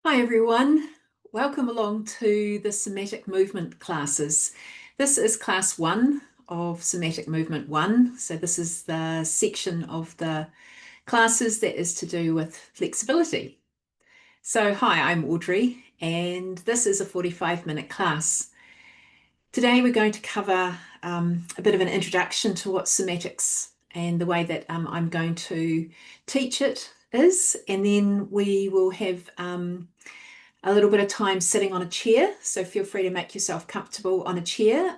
Hi everyone, welcome along to the Somatic Movement classes. This is class one of Somatic Movement 1. So this is the section of the classes that is to do with flexibility. So hi, I'm Audrey and this is a 45-minute class. Today we're going to cover a bit of an introduction to what somatics and the way that I'm going to teach it is, and then we will have a little bit of time sitting on a chair. So feel free to make yourself comfortable on a chair.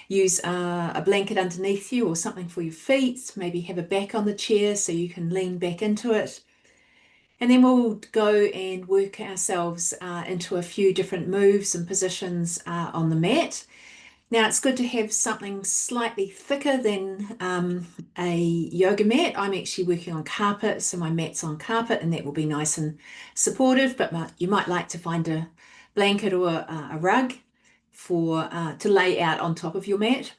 Use a blanket underneath you or something for your feet. Maybe have a back on the chair so you can lean back into it. And then we'll go and work ourselves into a few different moves and positions on the mat. Now it's good to have something slightly thicker than a yoga mat. I'm actually working on carpet, so my mat's on carpet and that will be nice and supportive, but you might like to find a blanket or a rug to lay out on top of your mat.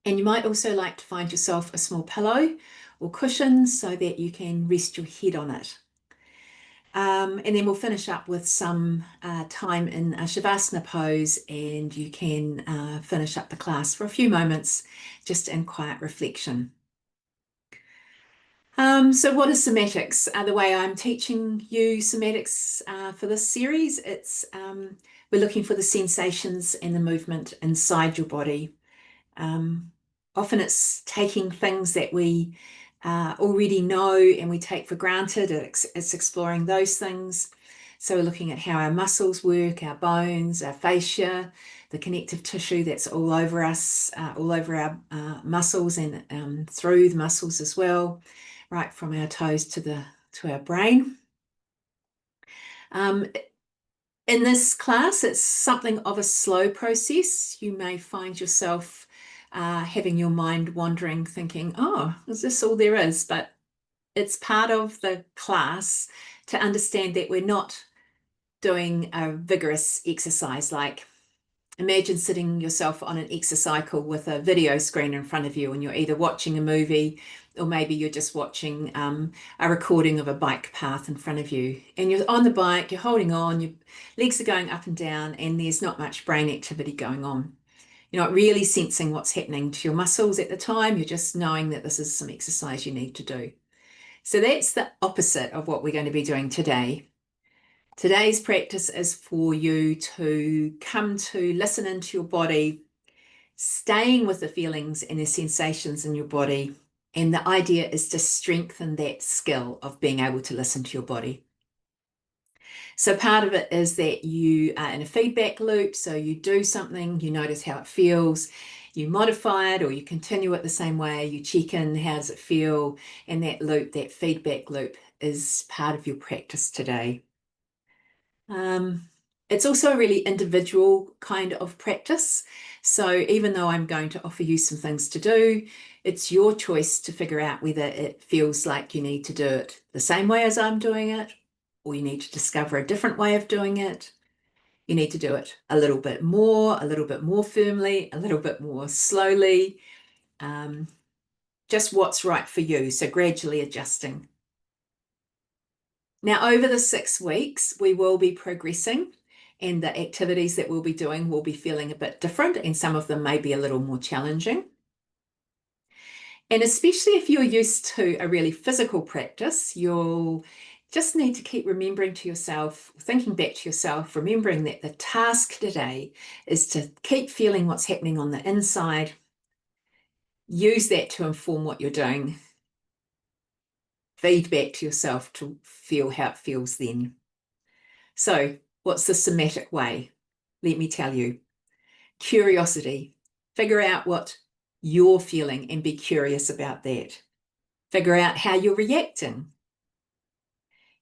And you might also like to find yourself a small pillow or cushion so that you can rest your head on it. And then we'll finish up with some time in a Shavasana pose, and you can finish up the class for a few moments just in quiet reflection. So what is somatics? The way I'm teaching you somatics for this series, we're looking for the sensations and the movement inside your body. Often it's taking things that we already know and we take for granted. It's exploring those things. So we're looking at how our muscles work, our bones, our fascia, the connective tissue that's all over us, all over our muscles and through the muscles as well, right from our toes to our brain. Um, in this class, it's something of a slow process. You may find yourself having your mind wandering, thinking, oh, is this all there is? But it's part of the class to understand that we're not doing a vigorous exercise. Like imagine sitting yourself on an exercycle with a video screen in front of you, and you're either watching a movie or maybe you're just watching a recording of a bike path in front of you. And you're on the bike, you're holding on, your legs are going up and down, and there's not much brain activity going on. You're not really sensing what's happening to your muscles at the time. You're just knowing that this is some exercise you need to do. So that's the opposite of what we're going to be doing today. Today's practice is for you to come to listen into your body, staying with the feelings and the sensations in your body. And the idea is to strengthen that skill of being able to listen to your body. So part of it is that you are in a feedback loop. So you do something, you notice how it feels, you modify it or you continue it the same way, you check in, how does it feel? And that loop, that feedback loop is part of your practice today. It's also a really individual kind of practice. So even though I'm going to offer you some things to do, it's your choice to figure out whether it feels like you need to do it the same way as I'm doing it, or you need to discover a different way of doing it. You need to do it a little bit more firmly, a little bit more slowly, um, just what's right for you. So gradually adjusting. Now, over the 6 weeks, we will be progressing, and the activities that we'll be doing will be feeling a bit different, and some of them may be a little more challenging. And especially if you're used to a really physical practice, you'll just need to keep remembering to yourself, thinking back to yourself, remembering that the task today is to keep feeling what's happening on the inside. Use that to inform what you're doing. Feed back to yourself to feel how it feels then. So, what's the somatic way? Let me tell you. Curiosity. Figure out what you're feeling and be curious about that. Figure out how you're reacting.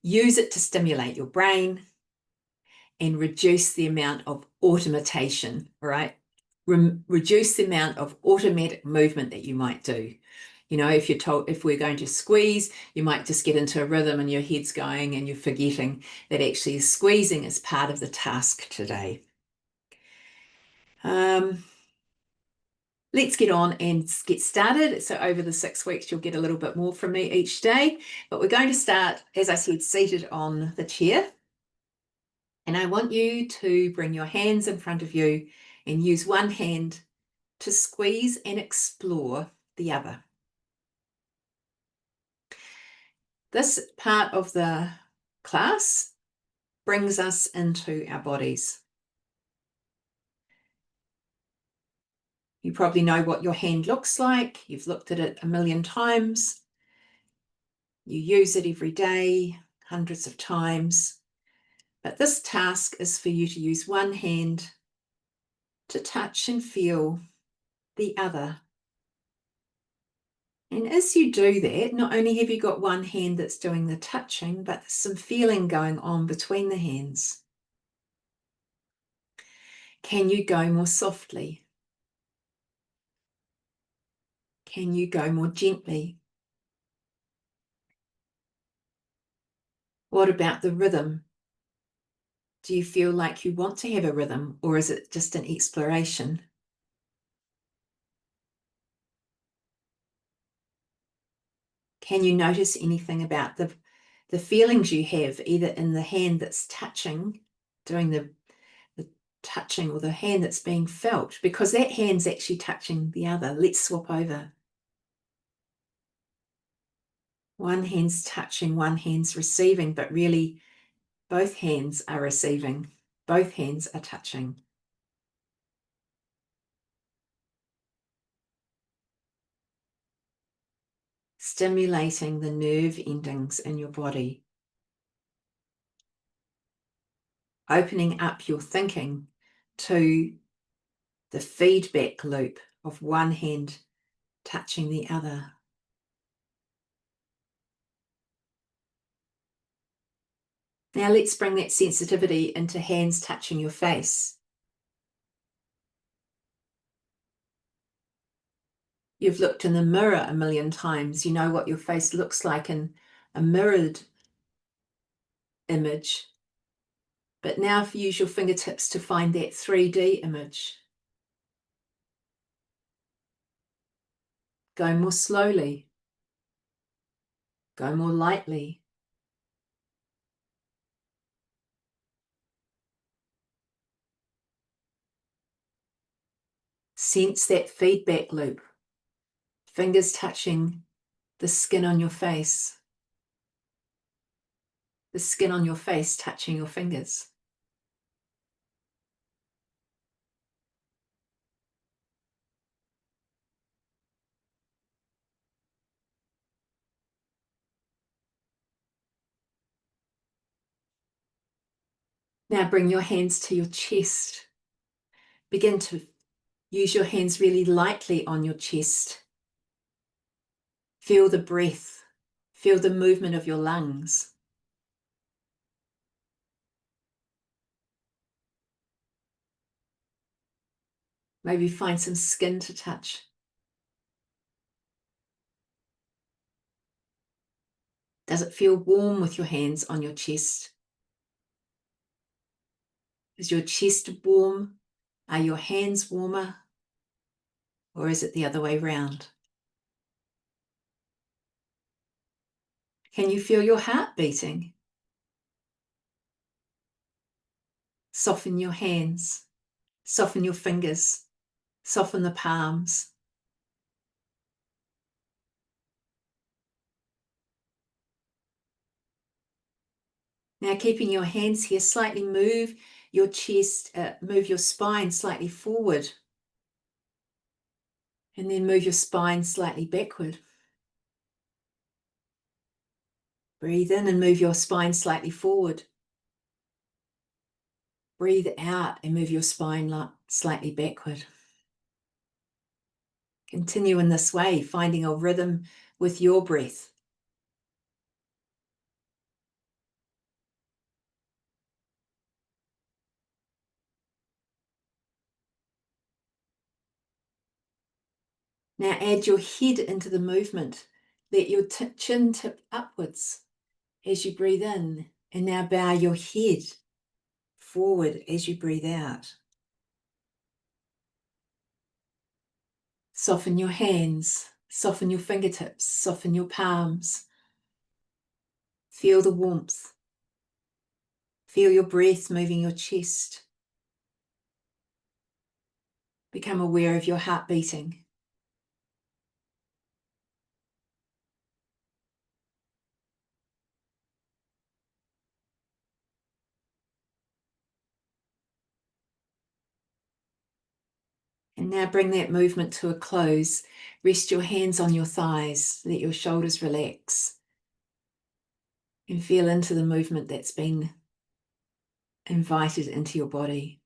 Use it to stimulate your brain and reduce the amount of automation, right? Reduce the amount of automatic movement that you might do. You know, if you're told, if we're going to squeeze, you might just get into a rhythm and your head's going and you're forgetting that actually squeezing is part of the task today. Let's get on and get started. So over the 6 weeks, you'll get a little bit more from me each day, but we're going to start, as I said, seated on the chair. And I want you to bring your hands in front of you and use one hand to squeeze and explore the other. This part of the class brings us into our bodies. You probably know what your hand looks like. You've looked at it a million times. You use it every day, hundreds of times. But this task is for you to use one hand to touch and feel the other. And as you do that, not only have you got one hand that's doing the touching, but there's some feeling going on between the hands. Can you go more softly? Can you go more gently? What about the rhythm? Do you feel like you want to have a rhythm, or is it just an exploration? Can you notice anything about the feelings you have, either in the hand that's touching, doing the touching, or the hand that's being felt? Because that hand's actually touching the other. Let's swap over. One hand's touching, one hand's receiving, but really both hands are receiving. Both hands are touching. Stimulating the nerve endings in your body. Opening up your thinking to the feedback loop of one hand touching the other. Now let's bring that sensitivity into hands touching your face. You've looked in the mirror a million times. You know what your face looks like in a mirrored image. But now if you use your fingertips to find that 3D image. Go more slowly. Go more lightly. Sense that feedback loop. Fingers touching the skin on your face. The skin on your face touching your fingers. Now bring your hands to your chest. Begin to use your hands really lightly on your chest. Feel the breath. Feel the movement of your lungs. Maybe find some skin to touch. Does it feel warm with your hands on your chest? Is your chest warm? Are your hands warmer? Or is it the other way round? Can you feel your heart beating? Soften your hands. Soften your fingers. Soften the palms. Now keeping your hands here, slightly move your chest, move your spine slightly forward. And then move your spine slightly backward. Breathe in and move your spine slightly forward. Breathe out and move your spine slightly backward. Continue in this way, finding a rhythm with your breath. Now add your head into the movement. Let your chin tip upwards as you breathe in. And now bow your head forward as you breathe out. Soften your hands, soften your fingertips, soften your palms. Feel the warmth. Feel your breath moving your chest. Become aware of your heart beating. And now bring that movement to a close. Rest your hands on your thighs. Let your shoulders relax. And feel into the movement that's been invited into your body.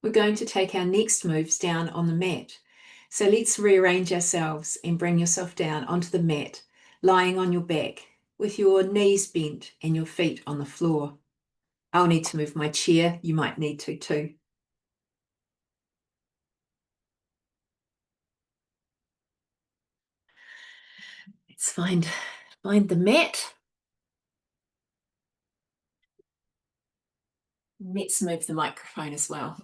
We're going to take our next moves down on the mat. So let's rearrange ourselves and bring yourself down onto the mat, lying on your back with your knees bent and your feet on the floor. I'll need to move my chair. You might need to too. Let's find the mat. Let's move the microphone as well.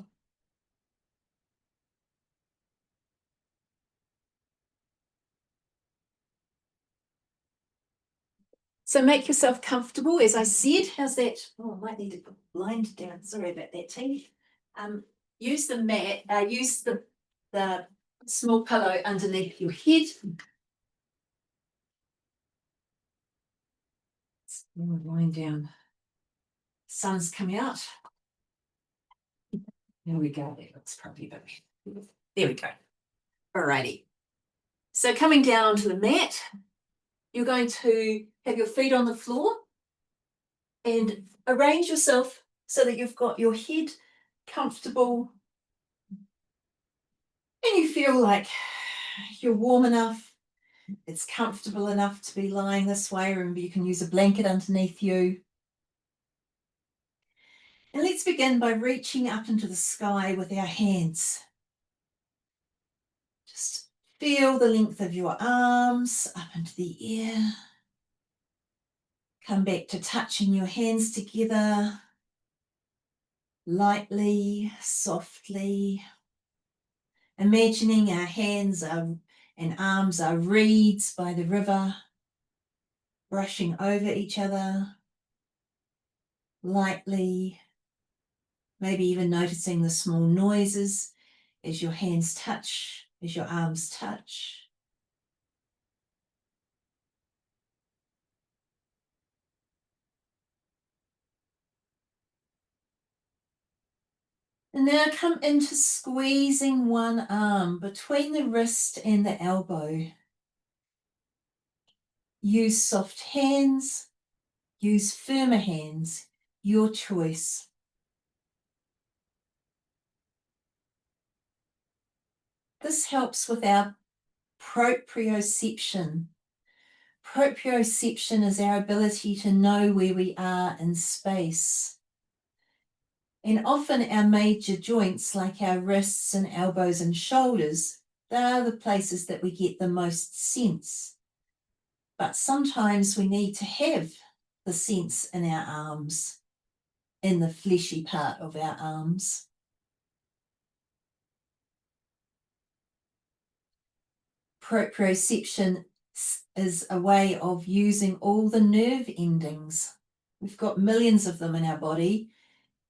So make yourself comfortable, as I said. How's that? Oh, I might need to put the blind down. Sorry about that, team. Use the mat, use the small pillow underneath your head. Lying down. Sun's coming out. There we go. That looks probably better. There we go. Alrighty. So coming down onto the mat, you're going to have your feet on the floor and arrange yourself so that you've got your head comfortable and you feel like you're warm enough. It's comfortable enough to be lying this way. Remember, you can use a blanket underneath you. And let's begin by reaching up into the sky with our hands. Just feel the length of your arms up into the air. Come back to touching your hands together, lightly, softly. Imagining our hands and arms are reeds by the river, brushing over each other, lightly. Maybe even noticing the small noises as your hands touch, as your arms touch. And now come into squeezing one arm between the wrist and the elbow. Use soft hands, use firmer hands, your choice. This helps with our proprioception. Proprioception is our ability to know where we are in space. And often our major joints, like our wrists and elbows and shoulders, they are the places that we get the most sense. But sometimes we need to have the sense in our arms, in the fleshy part of our arms. Proprioception is a way of using all the nerve endings. We've got millions of them in our body,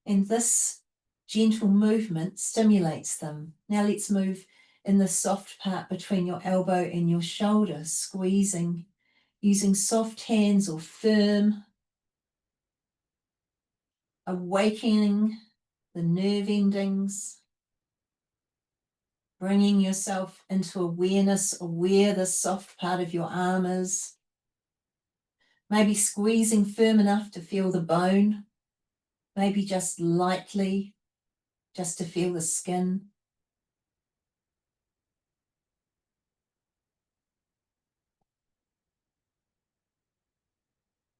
and this gentle movement stimulates them. Now let's move in the soft part between your elbow and your shoulder, squeezing, using soft hands or firm, awakening the nerve endings, bringing yourself into awareness of where the soft part of your arm is. Maybe squeezing firm enough to feel the bone, maybe just lightly, just to feel the skin.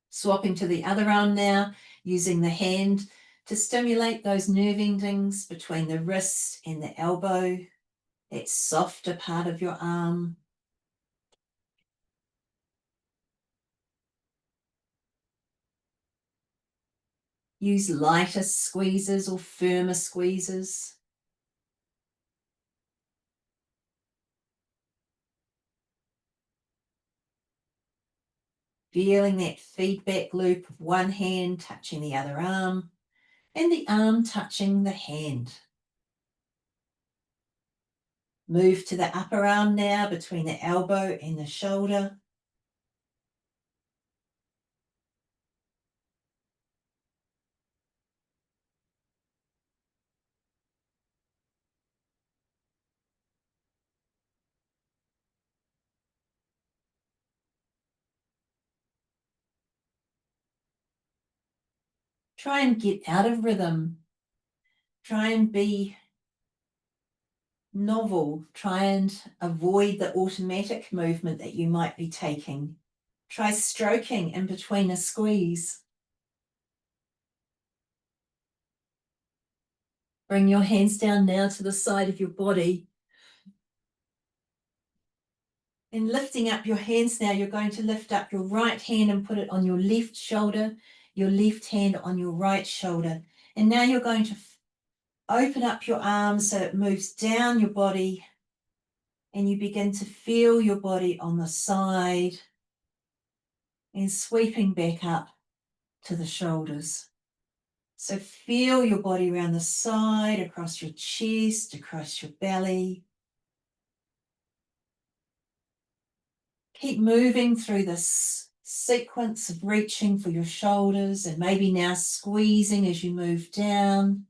Swapping to the other arm now, using the hand to stimulate those nerve endings between the wrist and the elbow, that softer part of your arm. Use lighter squeezes or firmer squeezes. Feeling that feedback loop of one hand touching the other arm and the arm touching the hand. Move to the upper arm now between the elbow and the shoulder. Try and get out of rhythm. Try and be novel. Try and avoid the automatic movement that you might be taking. Try stroking in between a squeeze. Bring your hands down now to the side of your body. And lifting up your hands now, you're going to lift up your right hand and put it on your left shoulder, your left hand on your right shoulder. And now you're going to open up your arms so it moves down your body and you begin to feel your body on the side and sweeping back up to the shoulders. So feel your body around the side, across your chest, across your belly. Keep moving through this sequence of reaching for your shoulders and maybe now squeezing as you move down.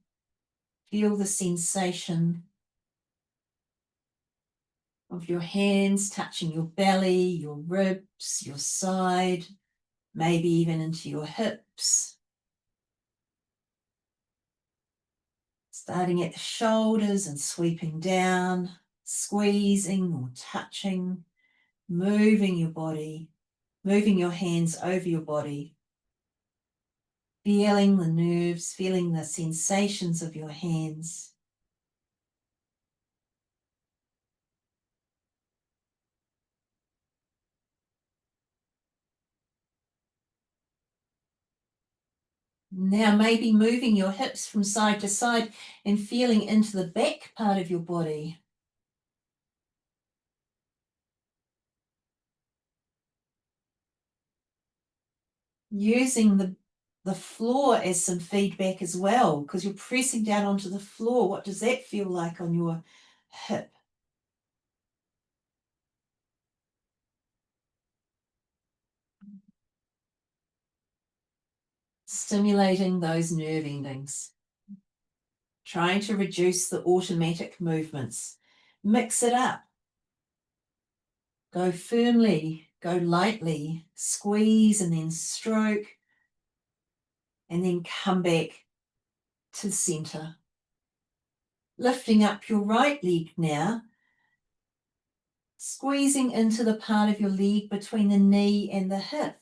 Feel the sensation of your hands touching your belly, your ribs, your side, maybe even into your hips. Starting at the shoulders and sweeping down, squeezing or touching, moving your body, moving your hands over your body, feeling the nerves, feeling the sensations of your hands. Now maybe moving your hips from side to side and feeling into the back part of your body. Using the floor as some feedback as well, because you're pressing down onto the floor. What does that feel like on your hip? Stimulating those nerve endings. Trying to reduce the automatic movements. Mix it up. Go firmly, go lightly, squeeze and then stroke, and then come back to the center. Lifting up your right leg now, squeezing into the part of your leg between the knee and the hip.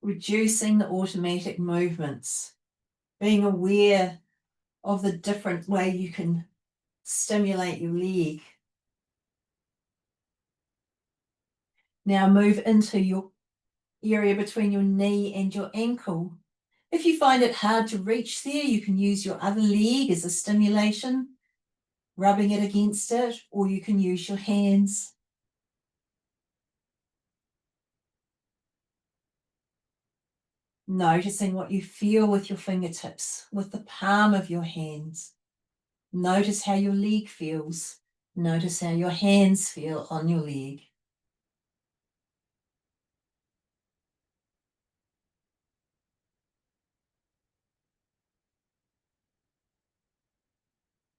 Reducing the automatic movements, being aware of the different way you can stimulate your leg. Now move into your area between your knee and your ankle. If you find it hard to reach there, you can use your other leg as a stimulation, rubbing it against it, or you can use your hands. Noticing what you feel with your fingertips, with the palm of your hands. Notice how your leg feels. Notice how your hands feel on your leg.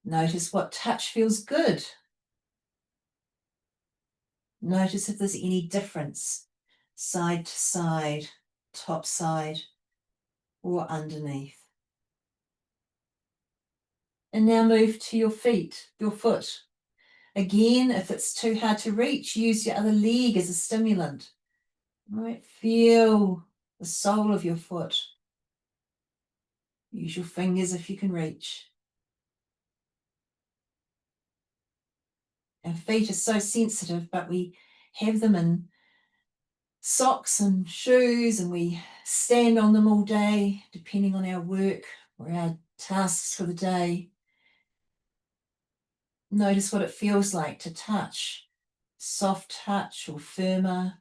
Notice what touch feels good. Notice if there's any difference, side to side, top side, or underneath. And now move to your feet, your foot. Again, if it's too hard to reach, use your other leg as a stimulant. All right, feel the sole of your foot. Use your fingers if you can reach. Our feet are so sensitive, but we have them in socks and shoes, and we stand on them all day, depending on our work or our tasks for the day. Notice what it feels like to touch, soft touch or firmer,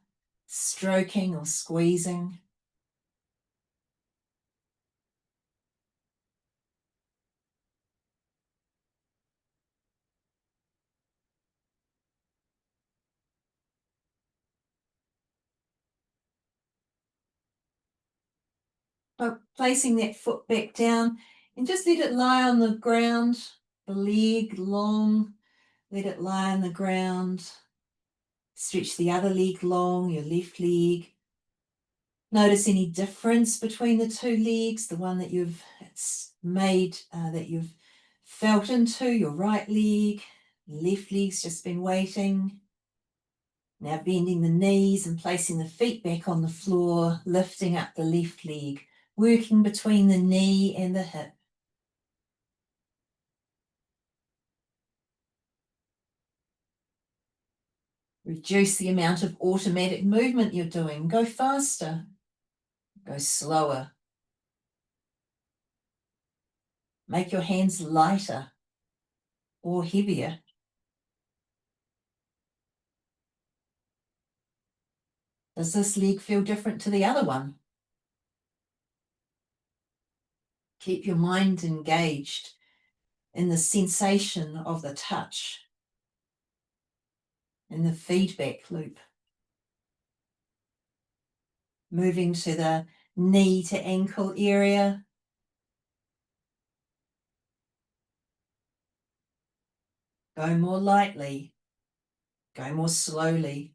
stroking or squeezing. Placing that foot back down and just let it lie on the ground, the leg long, let it lie on the ground. Stretch the other leg long, your left leg. Notice any difference between the two legs, the one that you've that you've felt into, your right leg, left leg's just been waiting. Now bending the knees and placing the feet back on the floor, lifting up the left leg, working between the knee and the hip. Reduce the amount of automatic movement you're doing. Go faster. Go slower. Make your hands lighter or heavier. Does this leg feel different to the other one? Keep your mind engaged in the sensation of the touch, in the feedback loop. Moving to the knee to ankle area. Go more lightly. Go more slowly.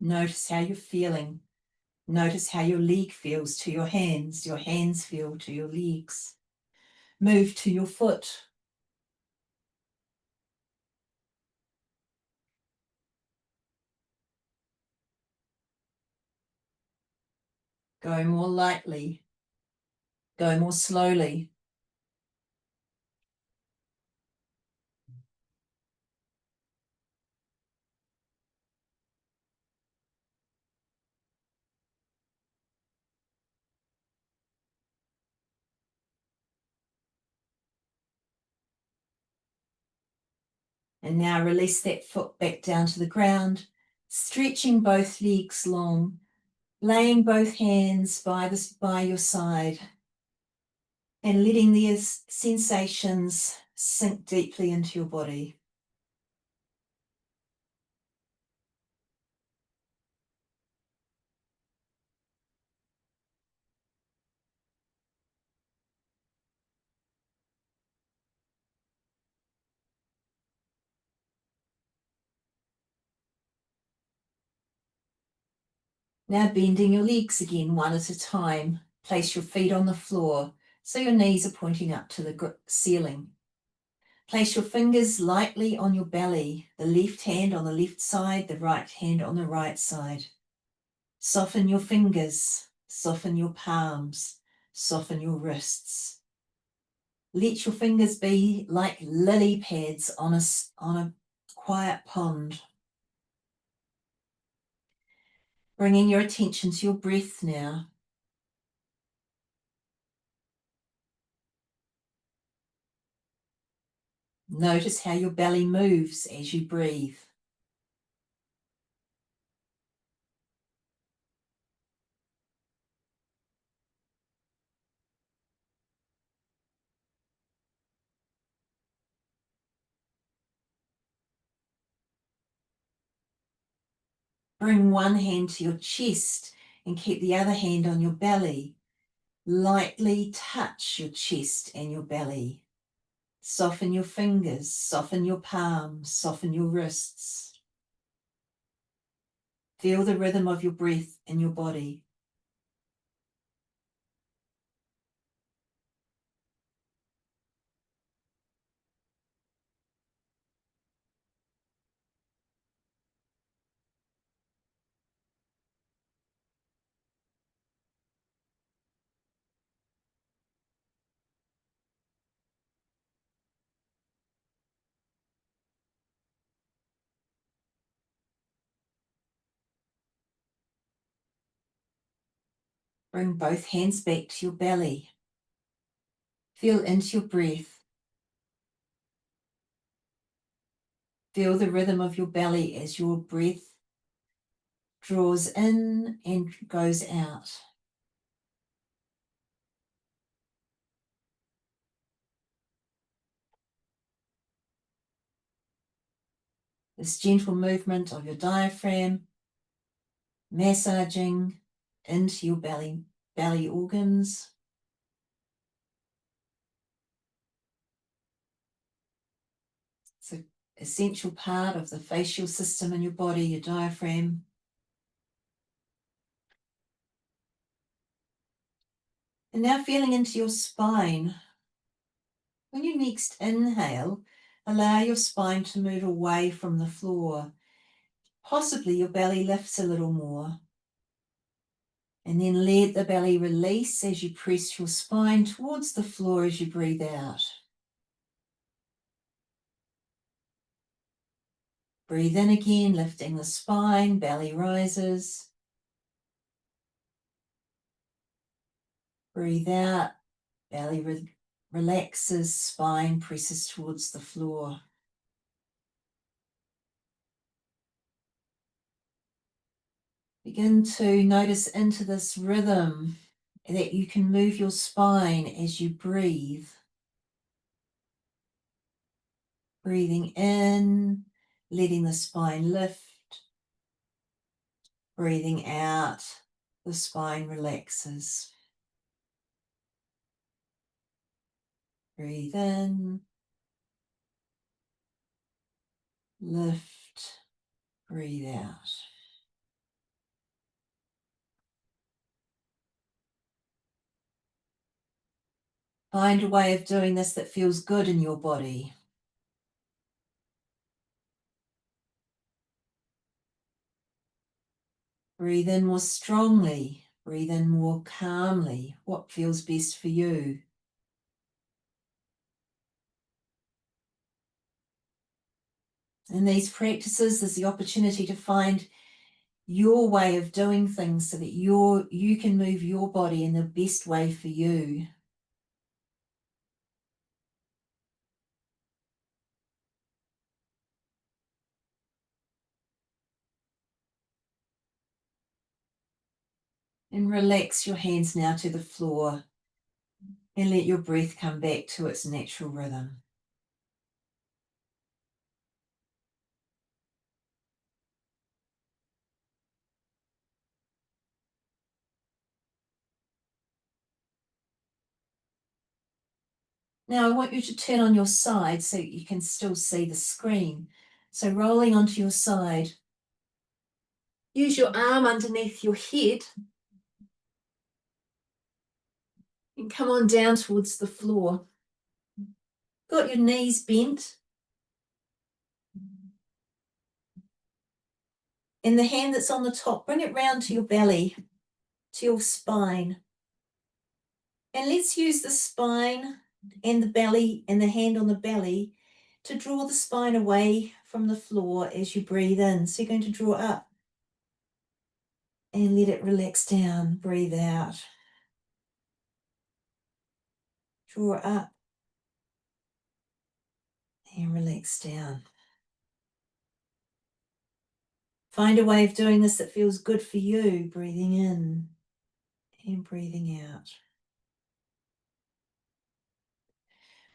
Notice how you're feeling. Notice how your leg feels to your hands feel to your legs. Move to your foot. Go more lightly. Go more slowly. And now release that foot back down to the ground, stretching both legs long, laying both hands by your side, and letting these sensations sink deeply into your body. Now bending your legs again, one at a time. Place your feet on the floor so your knees are pointing up to the ceiling. Place your fingers lightly on your belly, the left hand on the left side, the right hand on the right side. Soften your fingers, soften your palms, soften your wrists. Let your fingers be like lily pads on a quiet pond. Bringing your attention to your breath now. Notice how your belly moves as you breathe. Bring one hand to your chest and keep the other hand on your belly. Lightly touch your chest and your belly. Soften your fingers, soften your palms, soften your wrists. Feel the rhythm of your breath in your body. Bring both hands back to your belly. Feel into your breath. Feel the rhythm of your belly as your breath draws in and goes out. This gentle movement of your diaphragm, massaging into your belly organs. It's an essential part of the fascial system in your body, your diaphragm. And now feeling into your spine. When you next inhale, allow your spine to move away from the floor. Possibly your belly lifts a little more. And then let the belly release as you press your spine towards the floor as you breathe out. Breathe in again, lifting the spine, belly rises. Breathe out, belly relaxes, spine presses towards the floor. Begin to notice into this rhythm that you can move your spine as you breathe. Breathing in, letting the spine lift. Breathing out, the spine relaxes. Breathe in, lift, breathe out. Find a way of doing this that feels good in your body. Breathe in more strongly, breathe in more calmly. What feels best for you? In these practices, there's the opportunity to find your way of doing things so that you can move your body in the best way for you. And relax your hands now to the floor and let your breath come back to its natural rhythm. Now I want you to turn on your side so you can still see the screen. So rolling onto your side, use your arm underneath your head and come on down towards the floor. Got your knees bent. And the hand that's on the top, bring it round to your belly, to your spine. And let's use the spine and the belly and the hand on the belly to draw the spine away from the floor as you breathe in. So you're going to draw up and let it relax down. Breathe out. Draw up and relax down. Find a way of doing this that feels good for you. Breathing in and breathing out.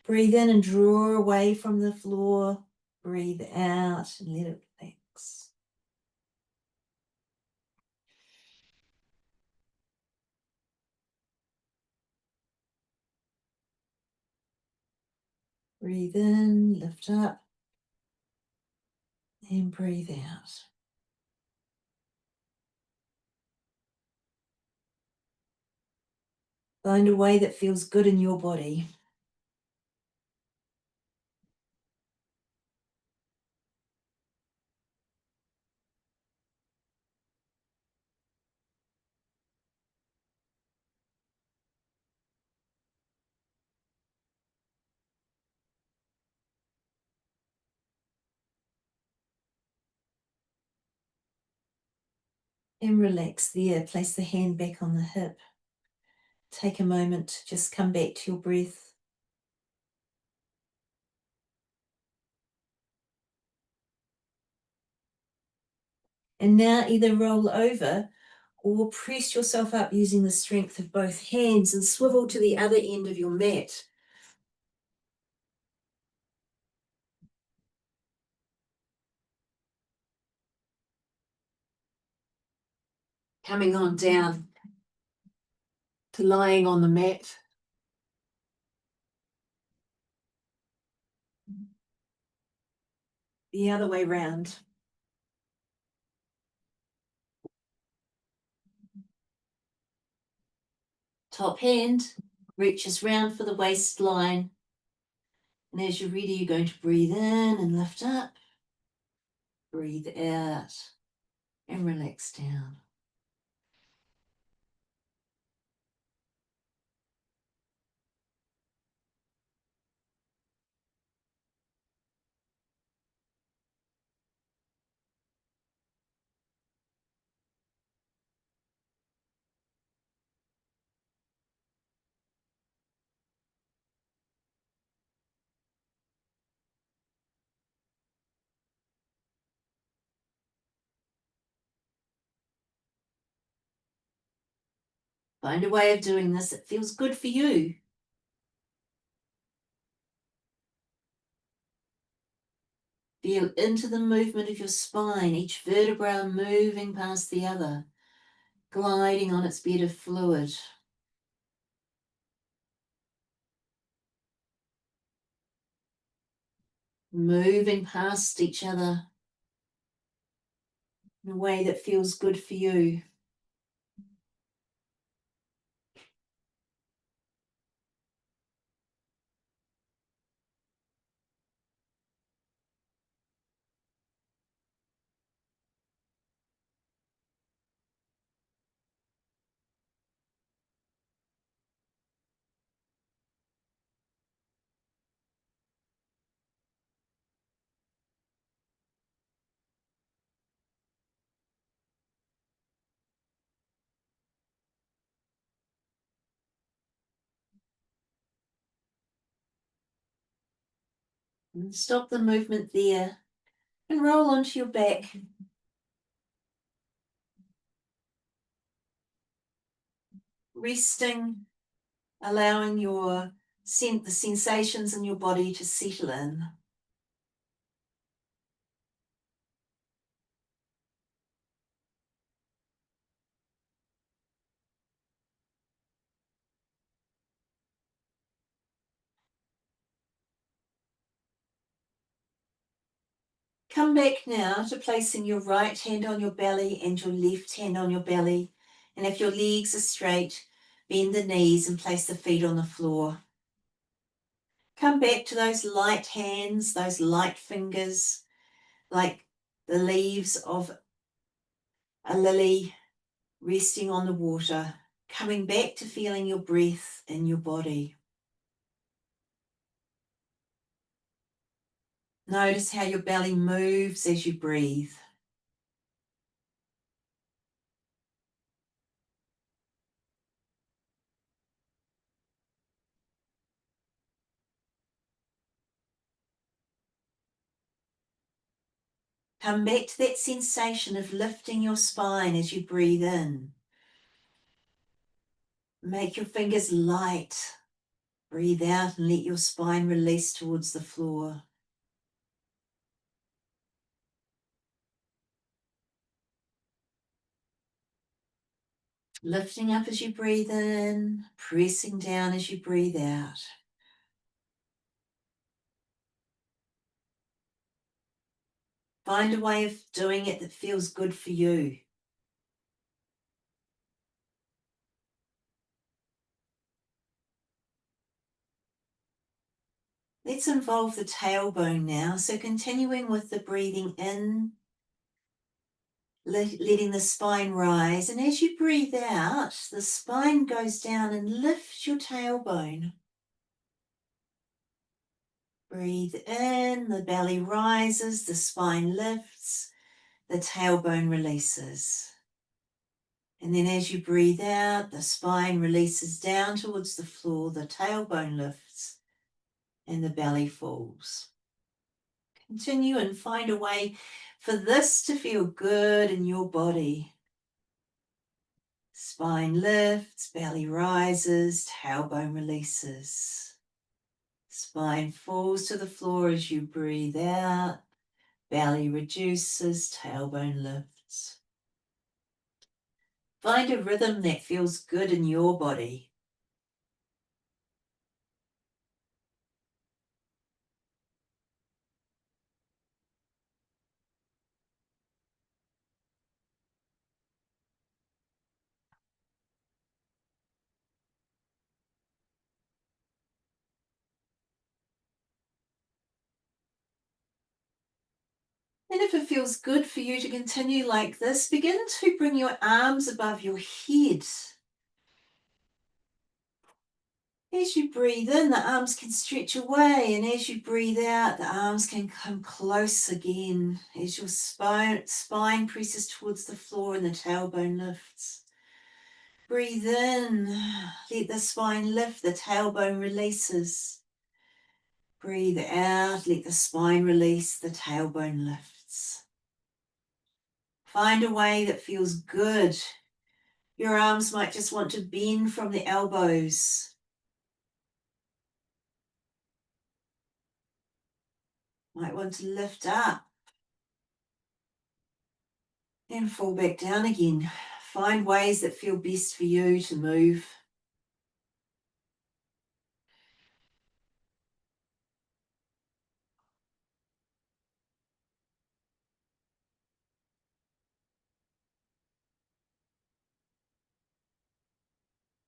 Breathe in and draw away from the floor. Breathe out and let it relax. Breathe in, lift up, and breathe out. Find a way that feels good in your body. And relax there. Place the hand back on the hip. Take a moment to just come back to your breath. And now either roll over or press yourself up using the strength of both hands and swivel to the other end of your mat. Coming on down to lying on the mat. The other way round. Top hand reaches round for the waistline. And as you're ready, you're going to breathe in and lift up. Breathe out and relax down. Find a way of doing this that feels good for you. Feel into the movement of your spine, each vertebra moving past the other, gliding on its bed of fluid. Moving past each other in a way that feels good for you. And stop the movement there and roll onto your back. Resting, allowing the sensations in your body to settle in. Come back now to placing your right hand on your belly and your left hand on your belly. And if your legs are straight, bend the knees and place the feet on the floor. Come back to those light hands, those light fingers, like the leaves of a lily resting on the water, coming back to feeling your breath in your body. Notice how your belly moves as you breathe. Come back to that sensation of lifting your spine as you breathe in. Make your fingers light. Breathe out and let your spine release towards the floor. Lifting up as you breathe in, pressing down as you breathe out. Find a way of doing it that feels good for you. Let's involve the tailbone now. So continuing with the breathing in, letting the spine rise. And as you breathe out, the spine goes down and lifts your tailbone. Breathe in, the belly rises, the spine lifts, the tailbone releases. And then as you breathe out, the spine releases down towards the floor, the tailbone lifts, and the belly falls. Continue and find a way for this to feel good in your body. Spine lifts, belly rises, tailbone releases. Spine falls to the floor as you breathe out. Belly reduces, tailbone lifts. Find a rhythm that feels good in your body. And if it feels good for you to continue like this, begin to bring your arms above your head. As you breathe in, the arms can stretch away, and as you breathe out, the arms can come close again as your spine presses towards the floor and the tailbone lifts. Breathe in, let the spine lift, the tailbone releases. Breathe out, let the spine release, the tailbone lifts. Find a way that feels good. Your arms might just want to bend from the elbows. Might want to lift up and fall back down again. Find ways that feel best for you to move.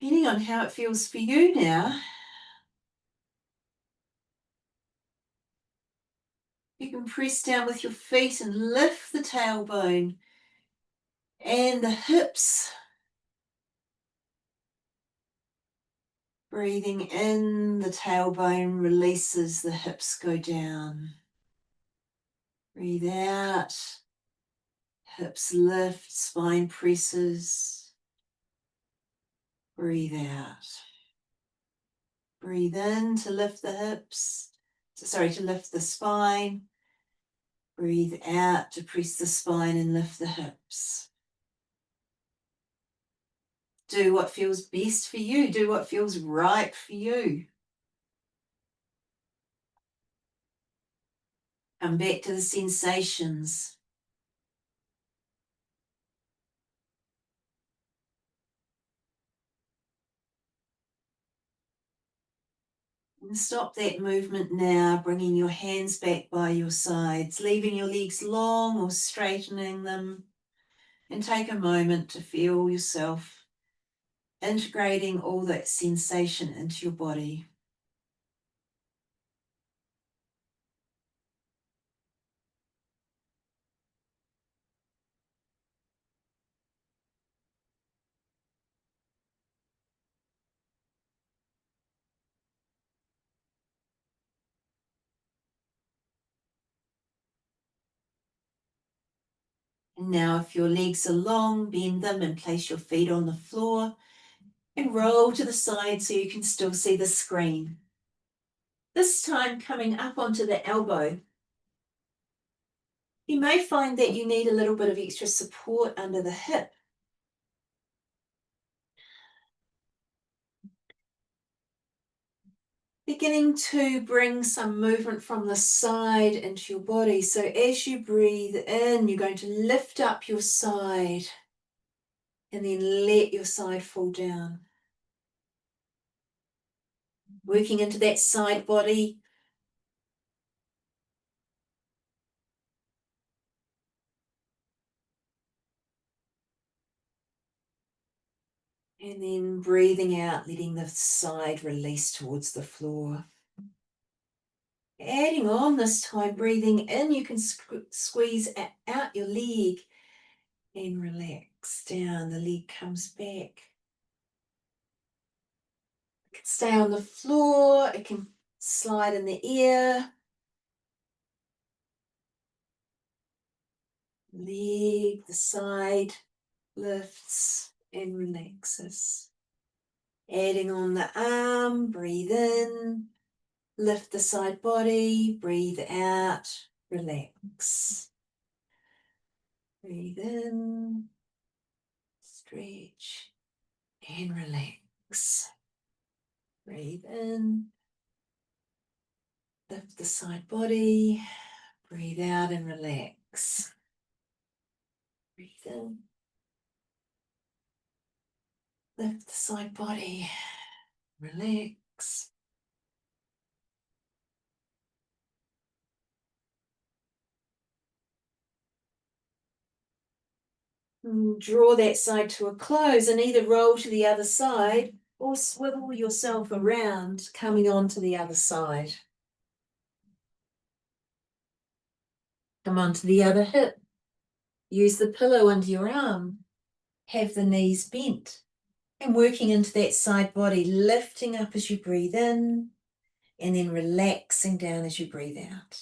Depending on how it feels for you now, you can press down with your feet and lift the tailbone and the hips. Breathing in, the tailbone releases, the hips go down. Breathe out, hips lift, spine presses. Breathe out. Breathe in to lift the hips, to lift the spine. Breathe out to press the spine and lift the hips. Do what feels best for you. Do what feels right for you. Come back to the sensations. And stop that movement now, bringing your hands back by your sides, leaving your legs long or straightening them. And take a moment to feel yourself integrating all that sensation into your body. And now if your legs are long, bend them and place your feet on the floor and roll to the side so you can still see the screen. This time coming up onto the elbow. You may find that you need a little bit of extra support under the hip. Beginning to bring some movement from the side into your body. So as you breathe in, you're going to lift up your side and then let your side fall down. Working into that side body. And then breathing out, letting the side release towards the floor. Adding on this time, breathing in, you can squeeze out your leg and relax down. The leg comes back. It can stay on the floor. It can slide in the air. Leg, the side lifts. and relaxes. Adding on the arm, breathe in, lift the side body, breathe out, relax. Breathe in, stretch, and relax. Breathe in, lift the side body, breathe out and relax. Breathe in, lift the side body, relax. And draw that side to a close and either roll to the other side or swivel yourself around, coming on to the other side. Come on to the other hip. Use the pillow under your arm. Have the knees bent. And working into that side body, lifting up as you breathe in, and then relaxing down as you breathe out.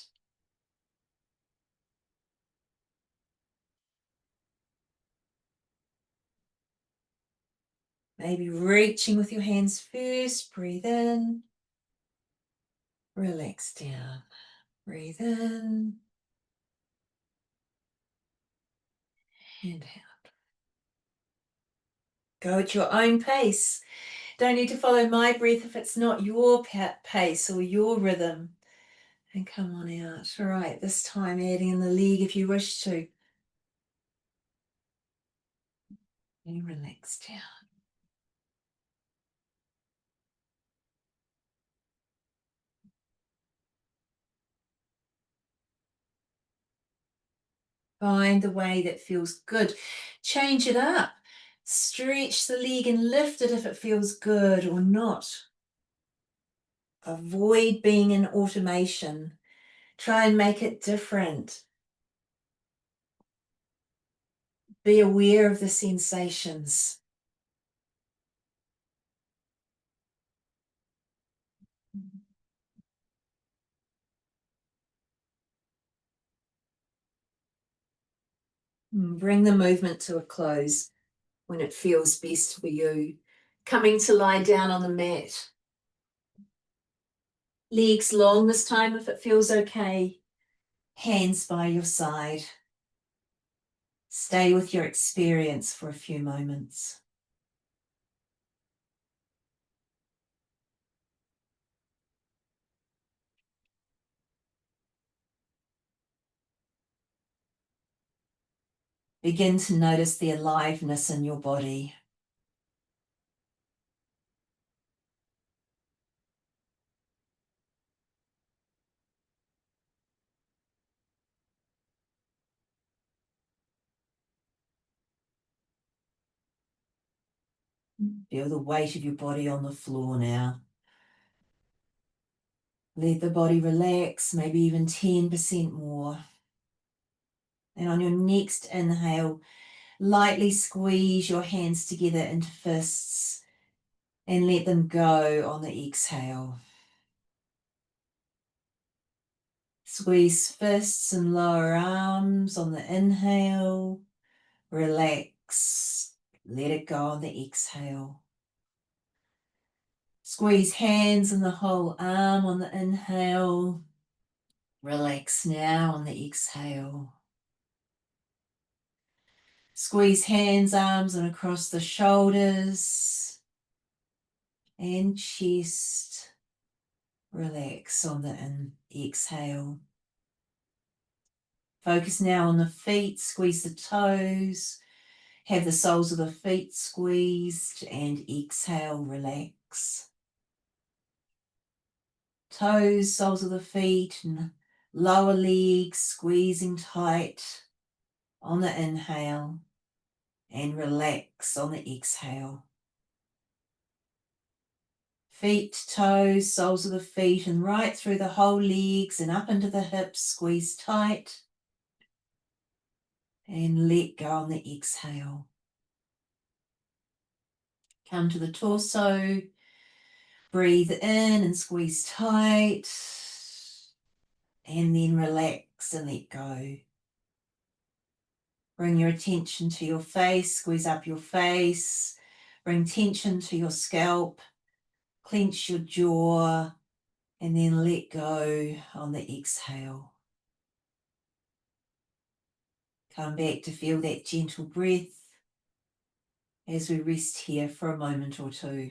Maybe reaching with your hands first, breathe in, relax down, breathe in, and out. Go at your own pace. Don't need to follow my breath if it's not your pace or your rhythm. And come on out. All right, this time adding in the leg if you wish to. And relax down. Find the way that feels good. Change it up. Stretch the leg and lift it if it feels good or not. Avoid being in automation. Try and make it different. Be aware of the sensations. Bring the movement to a close when it feels best for you. Coming to lie down on the mat. Legs long this time if it feels okay. Hands by your side. Stay with your experience for a few moments. Begin to notice the aliveness in your body. Feel the weight of your body on the floor now. Let the body relax, maybe even 10% more. And on your next inhale, lightly squeeze your hands together into fists and let them go on the exhale. Squeeze fists and lower arms on the inhale. Relax. Let it go on the exhale. Squeeze hands and the whole arm on the inhale. Relax now on the exhale. Squeeze hands, arms, and across the shoulders and chest. Relax on the exhale. Focus now on the feet. Squeeze the toes. Have the soles of the feet squeezed and exhale, relax. Toes, soles of the feet, and lower legs squeezing tight on the inhale and relax on the exhale. Feet, toes, soles of the feet and right through the whole legs and up into the hips, squeeze tight and let go on the exhale. Come to the torso, breathe in and squeeze tight and then relax and let go. Bring your attention to your face, squeeze up your face, bring tension to your scalp, clench your jaw, and then let go on the exhale. Come back to feel that gentle breath as we rest here for a moment or two.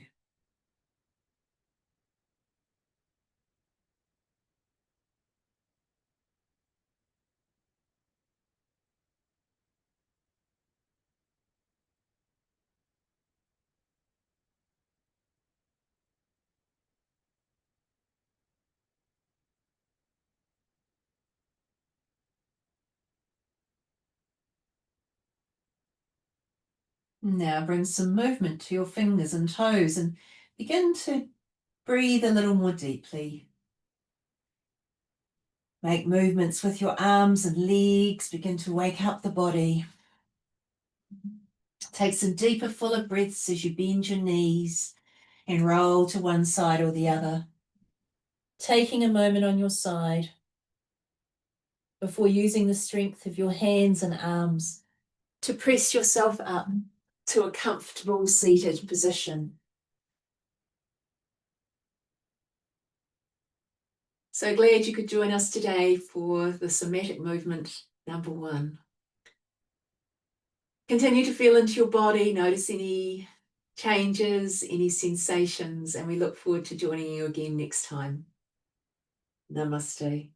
Now bring some movement to your fingers and toes and begin to breathe a little more deeply. Make movements with your arms and legs. Begin to wake up the body. Take some deeper, fuller breaths as you bend your knees and roll to one side or the other. Taking a moment on your side before using the strength of your hands and arms to press yourself up to a comfortable seated position. So glad you could join us today for the somatic movement number 1. Continue to feel into your body, notice any changes, any sensations, and we look forward to joining you again next time. Namaste.